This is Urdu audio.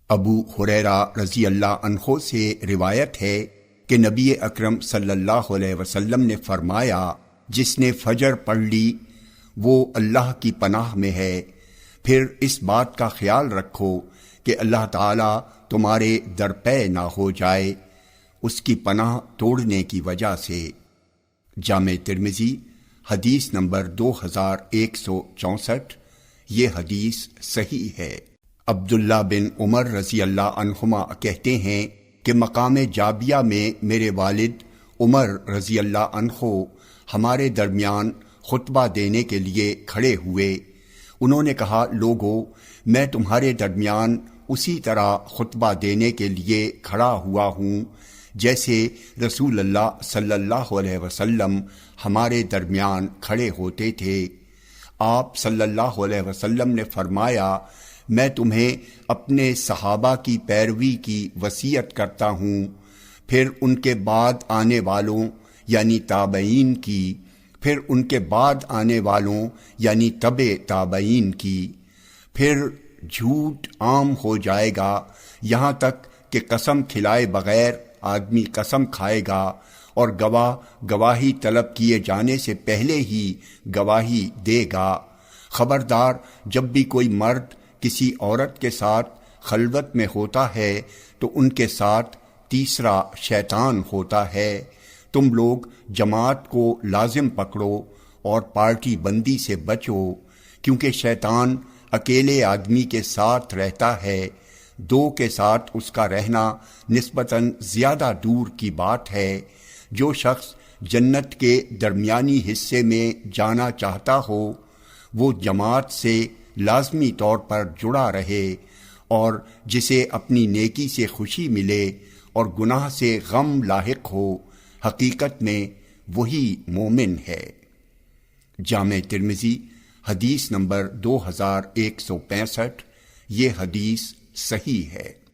ابو ہریرہ رضی اللہ عنہ سے روایت ہے کہ نبی اکرم صلی اللہ علیہ وسلم نے فرمایا، جس نے فجر پڑھ لی وہ اللہ کی پناہ میں ہے۔ پھر اس بات کا خیال رکھو کہ اللہ تعالیٰ تمہارے درپے نہ ہو جائے اس کی پناہ توڑنے کی وجہ سے۔ جامع ترمذی حدیث نمبر 2164۔ یہ حدیث صحیح ہے۔ عبداللہ بن عمر رضی اللہ عنہما کہتے ہیں کہ مقام جابیہ میں میرے والد عمر رضی اللہ عنہ ہمارے درمیان خطبہ دینے کے لیے کھڑے ہوئے۔ انہوں نے کہا، لوگو، میں تمہارے درمیان اسی طرح خطبہ دینے کے لیے کھڑا ہوا ہوں جیسے رسول اللہ صلی اللہ علیہ وسلم ہمارے درمیان کھڑے ہوتے تھے۔ آپ صلی اللہ علیہ وسلم نے فرمایا، میں تمہیں اپنے صحابہ کی پیروی کی وصیت کرتا ہوں، پھر ان کے بعد آنے والوں یعنی تابعین کی، پھر ان کے بعد آنے والوں یعنی تبع تابعین کی۔ پھر جھوٹ عام ہو جائے گا، یہاں تک کہ قسم کھلائے بغیر آدمی قسم کھائے گا اور گواہ گواہی طلب کیے جانے سے پہلے ہی گواہی دے گا۔ خبردار، جب بھی کوئی مرد کسی عورت کے ساتھ خلوت میں ہوتا ہے تو ان کے ساتھ تیسرا شیطان ہوتا ہے۔ تم لوگ جماعت کو لازم پکڑو اور پارٹی بندی سے بچو، کیونکہ شیطان اکیلے آدمی کے ساتھ رہتا ہے، دو کے ساتھ اس کا رہنا نسبتاً زیادہ دور کی بات ہے۔ جو شخص جنت کے درمیانی حصے میں جانا چاہتا ہو وہ جماعت سے لازمی طور پر جڑا رہے، اور جسے اپنی نیکی سے خوشی ملے اور گناہ سے غم لاحق ہو، حقیقت میں وہی مومن ہے۔ جامع ترمذی حدیث نمبر 2165۔ یہ حدیث صحیح ہے۔